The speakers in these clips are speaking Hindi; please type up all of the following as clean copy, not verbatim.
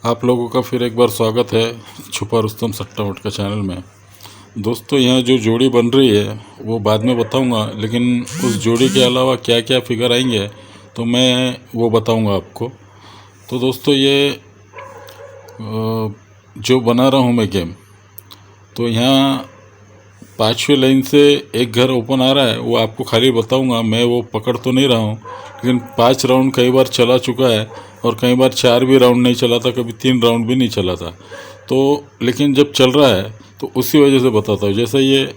आप लोगों का फिर एक बार स्वागत है छुपा रुस्तम सट्टा मटका चैनल में। दोस्तों, यहाँ जो जोड़ी बन रही है वो बाद में बताऊंगा, लेकिन उस जोड़ी के अलावा क्या क्या फिगर आएंगे तो मैं वो बताऊंगा आपको। तो दोस्तों, ये जो बना रहा हूँ मैं गेम, तो यहाँ 5वीं लाइन से एक घर ओपन आ रहा है, वो आपको खाली बताऊंगा। मैं वो पकड़ तो नहीं रहा हूँ, लेकिन 5 राउंड कई बार चला चुका है और कई बार 4 भी राउंड नहीं चला था, कभी 3 राउंड भी नहीं चला था। तो लेकिन जब चल रहा है तो उसी वजह से बताता हूँ। जैसे ये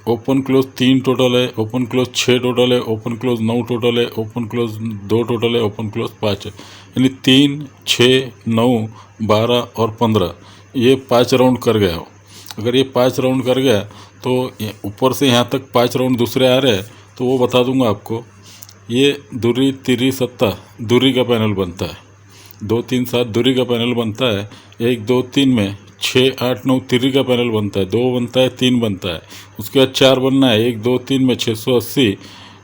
ओपन क्लोज 3 टोटल है, ओपन क्लोज 6 टोटल है, ओपन क्लोज 9 टोटल है, ओपन क्लोज 2 टोटल है, ओपन क्लोज 5 है। यानी 3, 6, 9, 12 और 15 ये 5 राउंड कर गया हो। अगर ये 5 राउंड कर गया तो ऊपर से यहाँ तक 5 राउंड दूसरे आ रहे हैं, तो वो बता दूंगा आपको। ये दुर्री तिर्री सत्ता दुर्री का पैनल बनता है, 2 3 7 दुर्री का पैनल बनता है। 1 2 3 में 6 8 9 तिर्री का पैनल बनता है, 2 बनता है, 3 बनता है। उसके बाद 4 बनना है, 1 2 3 में 680,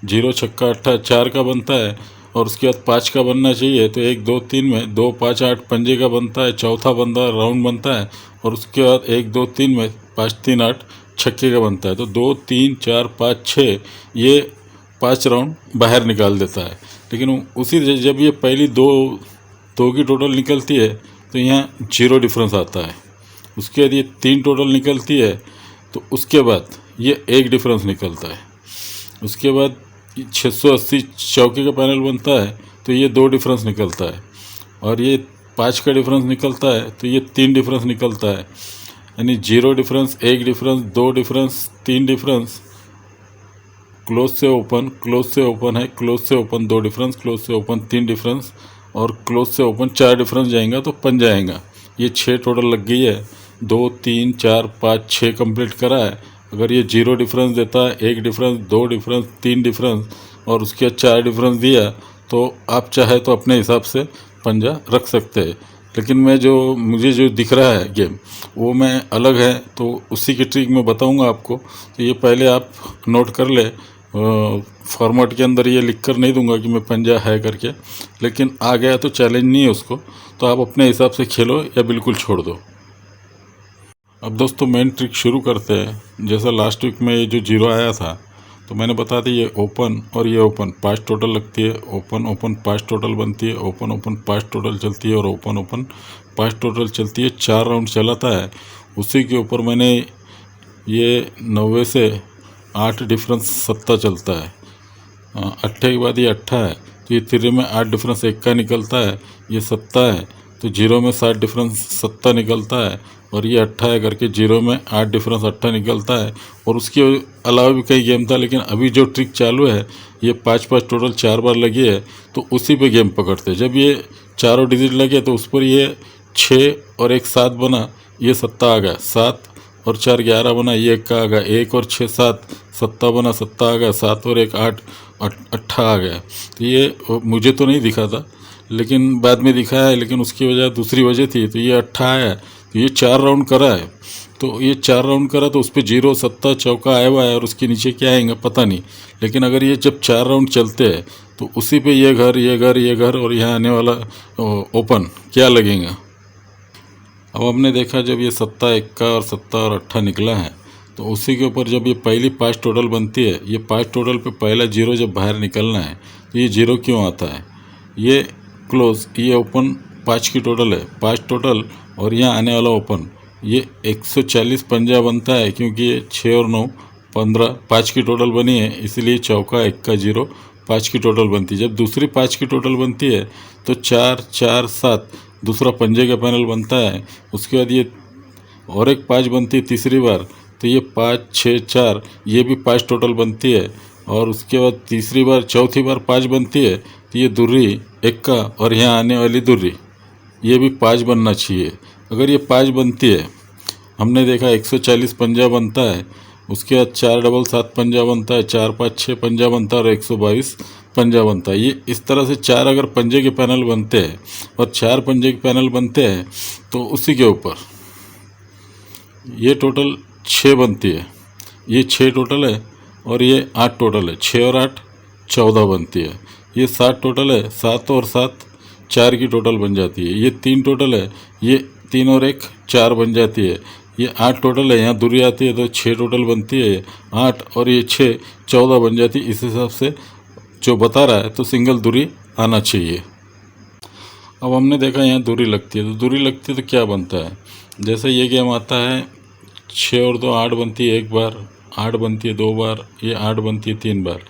0 छक्का अट्ठा 4 का बनता है। और उसके बाद 5 का बनना चाहिए, तो 1 2 3 में 2 5 8 पंजे का बनता है, चौथा बंदा राउंड बनता है। और उसके बाद 1 2 3 में 5 3 8 छक्के का बनता है। तो 2 3 4 5 6 ये 5 राउंड बाहर निकाल देता है। लेकिन उसी जब ये पहली दो की टोटल निकलती है तो यहाँ 0 डिफरेंस आता है। उसके बाद ये 3 टोटल निकलती है तो उसके बाद ये 1 डिफरेंस निकलता है। उसके बाद 680 चौके का पैनल बनता है तो ये 2 डिफरेंस निकलता है। और ये 5 का डिफरेंस निकलता है तो ये 3 डिफरेंस निकलता है। यानी 0 difference, 1 difference, 2 difference, 3 difference, close से ओपन, क्लोज से ओपन है, क्लोज से ओपन 2 डिफरेंस, क्लोज से ओपन 3 डिफरेंस और क्लोज से ओपन 4 डिफरेंस जाएगा तो पन जाएगा। ये 6 टोटल लग गई है। 2 3 4 5 6 कंप्लीट करा है। अगर ये 0 डिफरेंस देता है, 1 डिफरेंस, 2 डिफरेंस, 3 डिफरेंस और उसके बाद 4 डिफरेंस दिया, तो आप चाहे तो अपने हिसाब से पंजा रख सकते हैं। लेकिन मुझे जो दिख रहा है गेम वो मैं अलग है, तो उसी की ट्रिक मैं बताऊंगा आपको। तो ये पहले आप नोट कर ले। फॉर्मेट के अंदर ये लिख कर नहीं दूंगा कि मैं पंजा है करके, लेकिन आ गया तो चैलेंज नहीं है उसको, तो आप अपने हिसाब से खेलो या बिल्कुल छोड़ दो। अब दोस्तों, मेन ट्रिक शुरू करते हैं। जैसा लास्ट वीक में ये जो 0 आया था, तो मैंने बता दी ये ओपन और ये ओपन 5 टोटल लगती है, ओपन ओपन 5 टोटल बनती है, ओपन ओपन 5 टोटल चलती है और ओपन ओपन 5 टोटल चलती है। 4 राउंड चलाता है। उसी के ऊपर मैंने ये 90 से 8 डिफरेंस सत्ता चलता है। अट्ठे के बाद ये अट्ठा है, तो ये तिर्रे में 8 डिफरेंस 1 का निकलता है, ये सत्ता है। तो 0 में 7 डिफरेंस सत्ता निकलता है और ये अट्ठा है करके 0 में 8 डिफरेंस अट्ठा निकलता है। और उसके अलावा भी कई गेम था, लेकिन अभी जो ट्रिक चालू है ये 5 टोटल 4 बार लगी है, तो उसी पे गेम पकड़ते। जब ये चारों डिजिट लगे तो उस पर ये 6 और 1 7 बना, ये सत्ता आ गया। 7 और 4 11 बना, ये 1 का आ गया। 1 और 6 7 सत्ता बना, सत्ता आ गया। 7 और 1 8 अट्ठा आ गया। तो ये मुझे तो नहीं दिखा था, लेकिन बाद में दिखा है, लेकिन उसकी वजह दूसरी वजह थी। तो ये अट्ठा आया, तो ये 4 राउंड करा है। तो ये 4 राउंड करा तो उस पर 0 सत्ता चौका आया हुआ है, और उसके नीचे क्या आएंगे पता नहीं। लेकिन अगर ये जब 4 राउंड चलते हैं तो उसी पे ये घर, ये घर, ये घर और यहाँ आने वाला ओपन क्या लगेगा। अब हमने देखा जब ये सत्ता 1 का और सत्ता और अट्ठा निकला है, तो उसी के ऊपर जब ये पहली 5 टोटल बनती है, ये 5 टोटल पे पहला 0 जब बाहर निकलना है तो ये 0 क्यों आता है। ये क्लोज, ये ओपन 5 की टोटल है, 5 टोटल और यहाँ आने वाला ओपन, ये 140 पंजा बनता है, क्योंकि ये 6 और 9 15 5 की टोटल बनी है, इसलिए चौका 1 का 0 5 की टोटल बनती है। जब दूसरी 5 की टोटल बनती है तो 4 4 7 दूसरा पंजे का पैनल बनता है। उसके बाद ये और एक 5 बनती है तीसरी बार, तो ये 5 6 4 ये भी 5 टोटल बनती है। और उसके बाद तीसरी बार चौथी बार 5 बनती है, तो ये दुर्री 1 का और यहाँ आने वाली दुर्री ये भी 5 बनना चाहिए। अगर ये 5 बनती है, हमने देखा 140 पंजा बनता है। उसके बाद 4 डबल 7 पंजा बनता है, 4 5 6 पंजा बनता है और 122 पंजा बनता है। ये इस तरह से 4 अगर पंजे के पैनल बनते हैं और 4 पंजे के पैनल बनते हैं, तो उसी के ऊपर ये टोटल 6 बनती है। ये 6 टोटल है और ये 8 टोटल है। 6 और 8 14 बनती है। ये 7 टोटल है, 7 और 7 4 की टोटल बन जाती है। ये 3 टोटल है, ये 3 और 1 4 बन जाती है। ये 8 टोटल है, यहाँ दूरी आती है तो 6 टोटल बनती है, 8 और ये 6 14 बन जाती है। इस हिसाब से जो बता रहा है तो सिंगल दूरी आना चाहिए। अब हमने देखा यहाँ दूरी लगती है, तो दूरी लगती है तो क्या बनता है, जैसे ये गेम आता है 6 और 2 8 बनती है एक बार, 8 बनती है 2 बार, ये 8 बनती है 3 बार,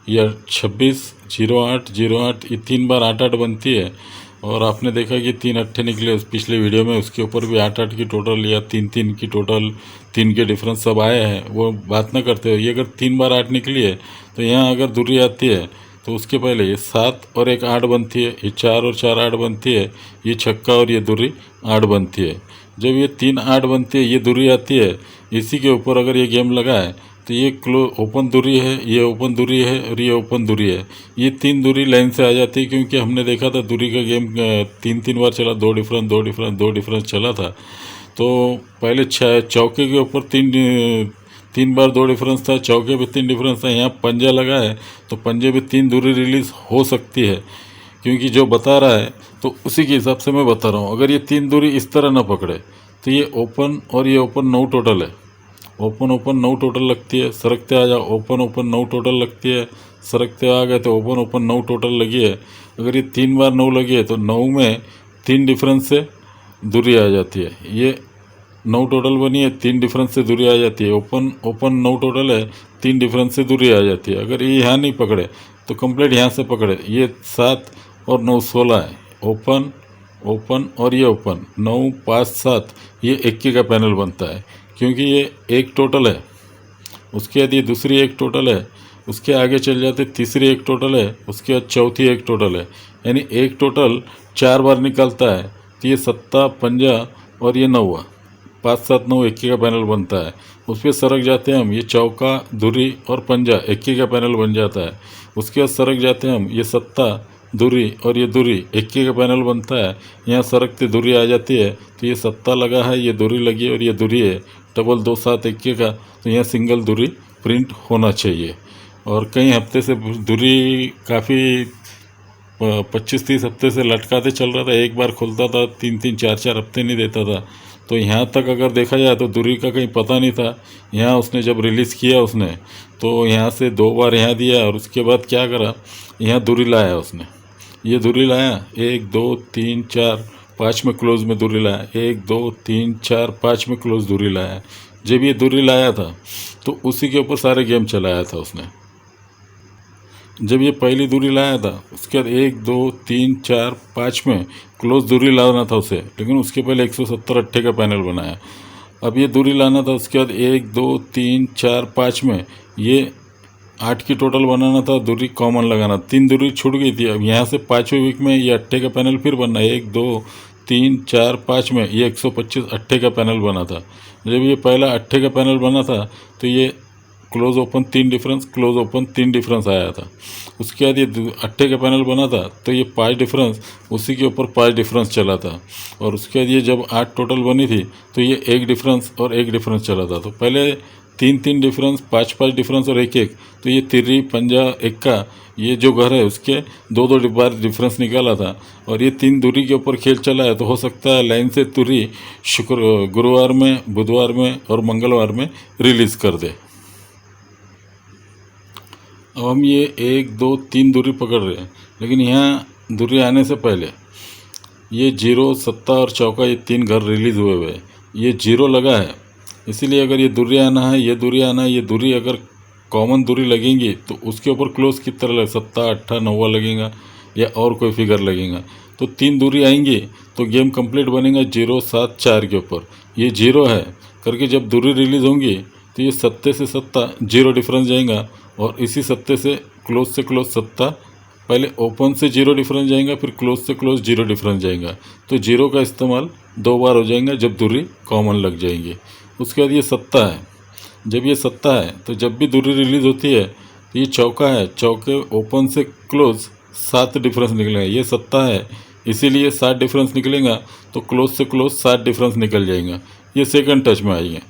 ये 26 08 08 ये 3 बार 8 8 बनती है। और आपने देखा कि 3 अट्ठे निकले उस पिछले वीडियो में, उसके ऊपर भी 8 8 की टोटल या 3 3 की टोटल, 3 के डिफरेंस सब आए हैं, वो बात ना करते हो। ये अगर 3 बार 8 निकली है तो यहाँ अगर दूरी आती है तो उसके पहले ये 7 और 1 8 बनती है, ये 4 और 4 8 बनती है, ये छक्का और ये दूरी 8 बनती है। जब ये 3 8 बनती है, ये दूरी आती है, इसी के ऊपर अगर ये गेम लगा है तो ये ओपन दूरी है, ये ओपन दूरी है और ये ओपन दूरी है। ये 3 दूरी लाइन से आ जाती है, क्योंकि हमने देखा था दूरी का गेम 3 बार चला, 2 डिफरेंस 2 डिफरेंस 2 डिफरेंस चला था। तो पहले चौके के ऊपर 3 बार 2 डिफरेंस था, चौके पे 3 डिफरेंस था। यहाँ पंजा लगा है तो पंजे पे 3 दूरी रिलीज हो सकती है, क्योंकि जो बता रहा है तो उसी के हिसाब से मैं बता रहा हूँ। अगर ये 3 दूरी इस तरह ना पकड़े तो ये ओपन और ये ओपन 9 टोटल है, ओपन ओपन 9 टोटल लगती है, सरकते आ जाओ ओपन ओपन 9 टोटल लगती है, सरकते आ गए तो ओपन ओपन 9 टोटल लगी है। अगर ये 3 बार 9 लगी है तो 9 में 3 डिफरेंस से दूरी आ जाती है। ये 9 टोटल बनी है, 3 डिफरेंस से दूरी आ जाती है। ओपन ओपन 9 टोटल है, 3 डिफरेंस से दूरी आ जाती है। अगर ये यहाँ नहीं पकड़े तो कंप्लीट यहाँ से पकड़े, ये 7 और 9 16 है, ओपन ओपन और ये ओपन 9 5 7, ये 21 का पैनल बनता है, क्योंकि ये एक टोटल है। उसके बाद ये दूसरी एक टोटल है, उसके आगे चल जाते तीसरी एक टोटल है, उसके बाद चौथी एक टोटल है। यानी एक टोटल 4 बार निकलता है, तो ये 7 पंजा और ये 9 5 7 9 21 का पैनल बनता है। उस पर सरक जाते हैं हम, ये चौका दूरी और पंजा 21 का पैनल बन जाता है। उसके बाद सरक जाते हैं हम, ये 7 दूरी और ये दूरी 21 का पैनल बनता है। यहाँ सरकते दूरी आ जाती है, तो ये 7 लगा है, ये दूरी लगी और ये दूरी है, डबल 2 7 21 का, तो यहाँ सिंगल दूरी प्रिंट होना चाहिए। और कई हफ्ते से दूरी काफ़ी 25-30 हफ्ते से लटकाते चल रहा था, एक बार खुलता था 3-3 4-4 हफ्ते नहीं देता था। तो यहाँ तक अगर देखा जाए तो दूरी का कहीं पता नहीं था। यहाँ उसने जब रिलीज़ किया उसने, तो यहाँ से 2 बार यहाँ दिया और उसके बाद क्या करा, यहाँ दूरी लाया उसने, ये दूरी लाया 1 2 3 4 5 में क्लोज में दूरी लाया, 1 2 3 4 5 में क्लोज दूरी लाया। जब ये दूरी लाया था तो उसी के ऊपर सारे गेम चलाया था उसने। जब ये पहली दूरी लाया था उसके बाद 1 2 3 4 5 में क्लोज दूरी लाना था उसे, लेकिन उसके पहले 170 अट्ठे का पैनल बनाया। अब ये दूरी लाना था, उसके बाद 1 2 3 4 5 में ये 8 की टोटल बनाना था, दूरी कॉमन लगाना, 3 दूरी छूट गई थी। अब यहाँ से 5वें वीक में ये अट्ठे का पैनल फिर बनना, 1 2 3 4 5 में ये 125 अट्ठे का पैनल बना था। जब ये पहला अट्ठे का पैनल बना था तो ये close open 3 difference, close open 3 difference आया था। उसके बाद ये अट्ठे का पैनल बना था तो ये 5 डिफरेंस, उसी के ऊपर 5 डिफरेंस चला था। और उसके बाद ये जब 8 टोटल बनी थी तो ये 1 डिफरेंस और 1 डिफरेंस चला था। तो पहले 3 डिफरेंस, 5 डिफरेंस और 1 1, तो ये तिर्री पंजा एक्का, ये जो घर है उसके 2 बार डिफरेंस निकाला था। और ये 3 दूरी के ऊपर खेल चला है, तो हो सकता है लाइन से तुरी गुरुवार में, बुधवार में और मंगलवार में रिलीज़ कर दे। अब हम ये 1 2 3 दूरी पकड़ रहे हैं, लेकिन यहाँ दूरी आने से पहले ये 0 7 और चौका, ये 3 घर रिलीज़ हुए हुए, ये 0 लगा है। इसीलिए अगर ये दूरी आना है, ये दूरी आना है, ये दूरी अगर कॉमन दूरी लगेंगी तो उसके ऊपर क्लोज की तरह लगे, 7 8 9 लगेगा या और कोई फिगर लगेगा। तो 3 दूरी आएंगी तो गेम कंप्लीट बनेगा 0 7 4 के ऊपर। ये 0 है करके जब दूरी रिलीज़ होंगी तो ये 7 से 7 0 डिफरेंस जाएगा, और इसी 7 से क्लोज 7 पहले ओपन से 0 डिफरेंस जाएगा, फिर क्लोज से क्लोज 0 डिफरेंस जाएगा। तो 0 का इस्तेमाल 2 बार हो जाएगा जब दूरी कॉमन लग जाएंगी। उसके बाद ये 7 है, जब ये 7 है तो जब भी दूरी रिलीज़ होती है तो ये चौका है, चौके ओपन से क्लोज 7 डिफरेंस निकलेगा। ये 7 है इसीलिए 7 डिफरेंस निकलेगा, तो क्लोज से क्लोज 7 डिफरेंस निकल जाएगा। ये सेकंड टच में आएंगे।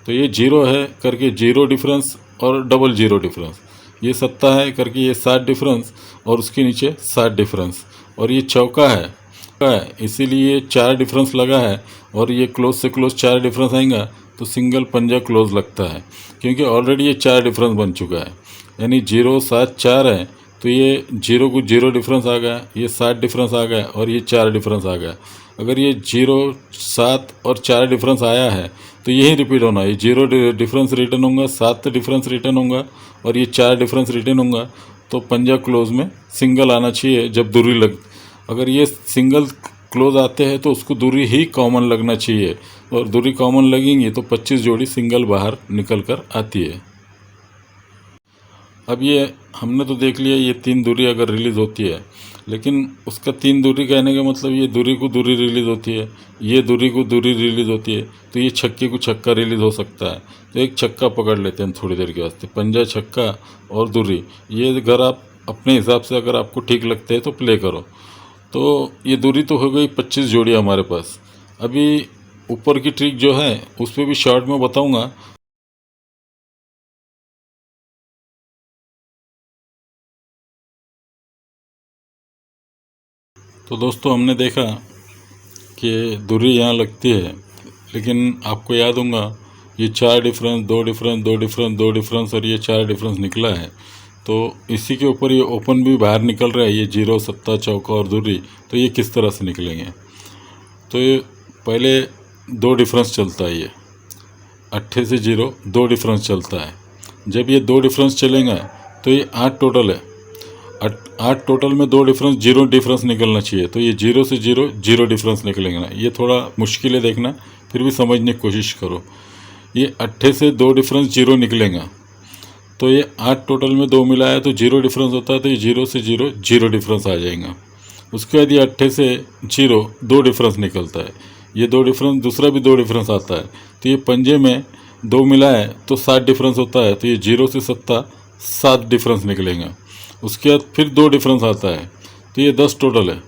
तो ये 0 है करके 0 डिफरेंस और डबल 0 डिफरेंस, ये 7 है करके ये 7 डिफरेंस और उसके नीचे 7 डिफरेंस। और ये चौका है है, इसीलिए 4 डिफरेंस लगा है। और ये क्लोज से क्लोज 4 डिफरेंस आएगा तो सिंगल पंजा क्लोज लगता है, क्योंकि ऑलरेडी ये 4 डिफरेंस बन चुका है। यानी 0 7 4 है, तो ये 0 को 0 डिफरेंस आ गया, ये 7 डिफरेंस आ गया और ये 4 डिफरेंस आ गया। अगर ये 0 7 और 4 डिफरेंस आया है तो यही रिपीट होना है। ये 0 डिफरेंस रिटर्न होगा, 7 डिफरेंस रिटर्न होगा और ये 4 डिफरेंस रिटर्न होगा। तो पंजा क्लोज में सिंगल आना चाहिए जब दूरी लग, अगर ये सिंगल क्लोज आते हैं तो उसको दूरी ही कॉमन लगना चाहिए, और दूरी कॉमन लगेंगी तो 25 जोड़ी सिंगल बाहर निकल कर आती है। अब ये हमने तो देख लिया ये 3 दूरी अगर रिलीज़ होती है, लेकिन उसका 3 दूरी कहने का मतलब ये दूरी को दूरी रिलीज़ होती है, ये दूरी को दूरी रिलीज़ होती है, तो ये छक्के को छक्का रिलीज़ हो सकता है। तो एक छक्का पकड़ लेते हैं थोड़ी देर के वास्ते, पंजा छक्का और दूरी। ये अगर आप अपने हिसाब से अगर आपको ठीक लगते हैं तो प्ले करो। तो ये दूरी तो हो गई 25 जोड़ी हमारे पास। अभी ऊपर की ट्रिक जो है उस पर भी शॉर्ट में बताऊंगा। तो दोस्तों हमने देखा कि दूरी यहाँ लगती है, लेकिन आपको याद होगा ये 4 डिफरेंस 2 डिफरेंस 2 डिफरेंस 2 डिफरेंस और ये 4 डिफरेंस निकला है। तो इसी के ऊपर ये ओपन भी बाहर निकल रहा है, ये 0 सत्ता चौका और दूरी। तो ये किस तरह से निकलेंगे, तो ये पहले 2 डिफरेंस चलता है, ये अट्ठे से 0 2 डिफरेंस चलता है। जब ये 2 डिफरेंस चलेंगे तो ये 8 टोटल है। 8 टोटल में 2 डिफरेंस 0 डिफरेंस निकलना चाहिए। तो ये 0 से 0 0 डिफरेंस निकलेंगे ना, ये थोड़ा मुश्किल है देखना, फिर भी समझने की कोशिश करो। ये अट्ठे से 2 डिफरेंस 0 निकलेगा, तो ये 8 टोटल में 2 मिला है तो 0 डिफरेंस होता है, तो ये 0 से 0 0 डिफरेंस आ जाएगा। उसके बाद ये अट्ठे से 0 2 डिफरेंस निकलता है, ये 2 डिफरेंस दूसरा भी 2 डिफरेंस आता है, तो ये पंजे में 2 मिला है तो 7 डिफरेंस होता है, तो ये 0 से सत्ता 7 डिफरेंस निकलेगा। उसके बाद फिर 2 डिफरेंस आता है, तो ये 10 टोटल है।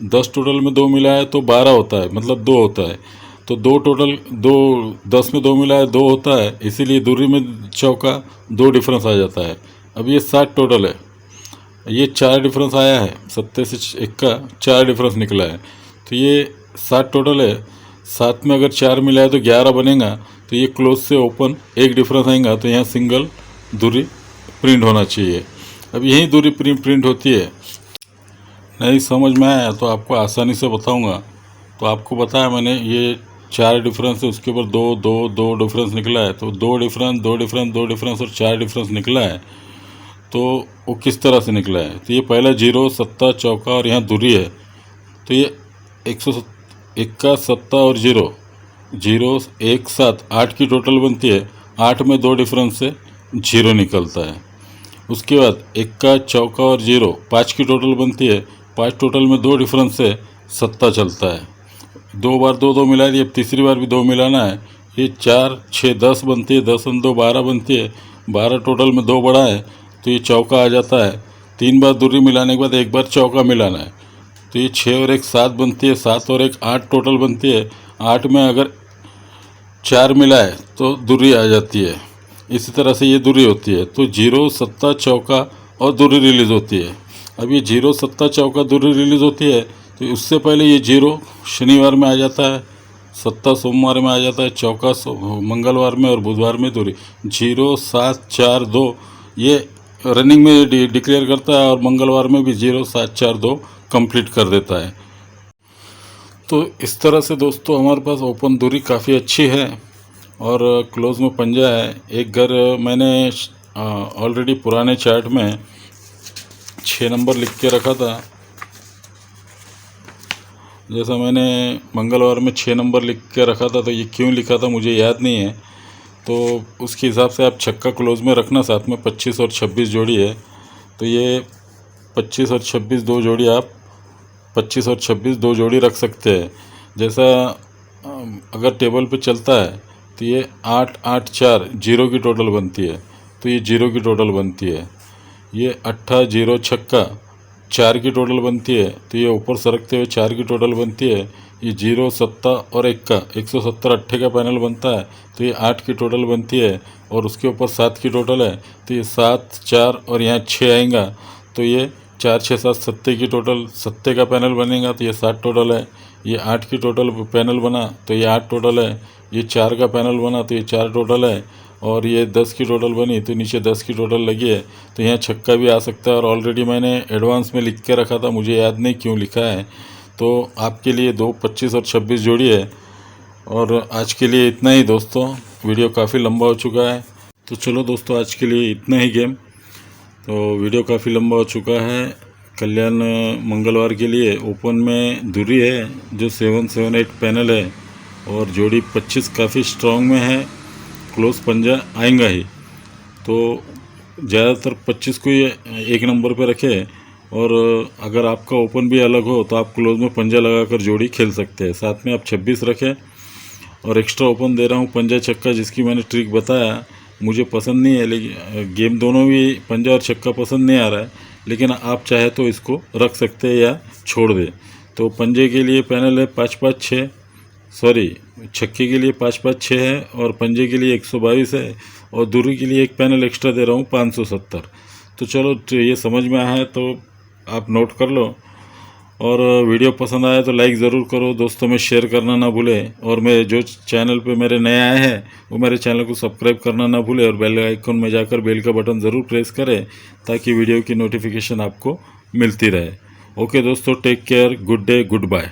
10 टोटल में 2 मिला है तो 12 होता है, मतलब 2 होता है। तो 2 टोटल 2 10 में 2 मिला है 2 होता है, इसीलिए दूरी में चौका 2 डिफरेंस आ जाता है। अब ये 7 टोटल है, ये 4 डिफरेंस आया है, सत्ते से इक्का 4 डिफरेंस निकला है, तो ये 7 टोटल है। 7 में अगर 4 मिला है तो 11 बनेगा, तो ये क्लोज से ओपन 1 डिफरेंस आएगा, तो यहाँ सिंगल दूरी प्रिंट होना चाहिए। अब यही दूरी प्रिंट होती है। नहीं समझ में आया तो आपको आसानी से बताऊंगा। तो आपको बताया मैंने ये 4 डिफरेंस है, उसके ऊपर 2 2 2 डिफरेंस निकला है, तो 2 डिफरेंस 2 डिफरेंस 2 डिफरेंस और 4 डिफरेंस निकला है। तो वो किस तरह से निकला है, तो ये पहला 0 सत्ता चौका और यहाँ दूरी है, तो ये 101 सत्ता और 0 0 1 7 8 की टोटल बनती है। 8 में 2 डिफरेंस से 0 निकलता है। उसके बाद 1 चौका और 0 5 की टोटल बनती है। 5 टोटल में 2 डिफरेंस से सत्ता चलता है। 2 बार 2 2 मिला दिए, अब तीसरी बार भी 2 मिलाना है। ये 4 6 10 बनती है, 10 और 2 12 बनती है। 12 टोटल में 2 बड़ा है तो ये चौका आ जाता है। 3 बार दूरी मिलाने के बाद 1 बार चौका मिलाना है, तो ये 6 और 1 7 बनती है। 7 और 1 8 टोटल बनती है। 8 में अगर 4 मिला है तो दूरी आ जाती है। इसी तरह से ये दूरी होती है। तो 0 सत्ता चौका और दूरी रिलीज़ होती है। अब ये 0 सत्ता चौका दूरी रिलीज़ होती है, तो उससे पहले ये 0 शनिवार में आ जाता है, सत्ता सोमवार में आ जाता है, चौका मंगलवार में और बुधवार में दूरी 0 7 4 2 ये रनिंग में डिक्लेयर करता है, और मंगलवार में भी 0 7 4 2 कंप्लीट कर देता है। तो इस तरह से दोस्तों हमारे पास ओपन दूरी काफ़ी अच्छी है और क्लोज में पंजा है। एक घर मैंने ऑलरेडी पुराने चार्ट में 6 नंबर लिख के रखा था, जैसा मैंने मंगलवार में 6 नंबर लिख के रखा था, तो ये क्यों लिखा था मुझे याद नहीं है। तो उसके हिसाब से आप छक्का क्लोज में रखना, साथ में 25 और 26 जोड़ी है, तो ये 25 और 26 दो जोड़ी आप 25 और 26 दो जोड़ी रख सकते हैं। जैसा अगर टेबल पे चलता है तो ये 8 8 4 0 की टोटल बनती है, तो ये 0 की टोटल बनती है। ये 8 0 छक्का 4 की टोटल बनती है, तो ये ऊपर सरकते हुए 4 की टोटल बनती है। ये 0 सत्ता और 1 का 170 अट्ठे का पैनल बनता है, तो ये 8 की टोटल बनती है। और उसके ऊपर 7 की टोटल है, तो ये 7 4 और यहाँ 6 आएगा, तो ये 4 6 7 सत्ते की टोटल, सत्ते का पैनल बनेगा तो ये 7 टोटल है। ये 8 की टोटल पैनल बना तो ये 8 टोटल है। ये 4 का पैनल बना तो ये 4 टोटल है। और ये 10 की टोटल बनी तो नीचे 10 की टोटल लगी है। तो यहाँ छक्का भी आ सकता है। और ऑलरेडी मैंने एडवांस में लिख के रखा था, मुझे याद नहीं क्यों लिखा है। तो आपके लिए 2 25 और 26 जोड़ी है। और आज के लिए इतना ही दोस्तों, वीडियो काफ़ी लंबा हो चुका है। तो चलो दोस्तों, आज के लिए इतना ही गेम। तो वीडियो काफ़ी लंबा हो चुका है। कल्याण मंगलवार के लिए ओपन में धुरी है जो 778 पैनल है। और जोड़ी 25 काफ़ी स्ट्रॉन्ग में है, क्लोज पंजा आएगा ही। तो ज़्यादातर 25 को ही एक नंबर पे रखे। और अगर आपका ओपन भी अलग हो तो आप क्लोज में पंजा लगाकर जोड़ी खेल सकते हैं। साथ में आप 26 रखें। और एक्स्ट्रा ओपन दे रहा हूँ पंजा छक्का, जिसकी मैंने ट्रिक बताया, मुझे पसंद नहीं है। लेकिन गेम दोनों भी पंजा और छक्का पसंद नहीं आ रहा है, लेकिन आप चाहे तो इसको रख सकते हैं या छोड़ दे। तो पंजे के लिए पैनल है 5 5 6, सॉरी छक्के के लिए 5 5 6 है। और पंजे के लिए 122 है। और दूरी के लिए एक पैनल एक्स्ट्रा दे रहा हूँ 570। तो चलो, ये समझ में आया है तो आप नोट कर लो। और वीडियो पसंद आया तो लाइक ज़रूर करो, दोस्तों में शेयर करना ना भूलें। और मैं जो चैनल पे मेरे नए आए हैं वो मेरे चैनल को सब्सक्राइब करना ना भूलें। और बेल आइकन में जाकर बेल का बटन ज़रूर प्रेस करें ताकि वीडियो की नोटिफिकेशन आपको मिलती रहे। ओके दोस्तों, take care, good day, good bye.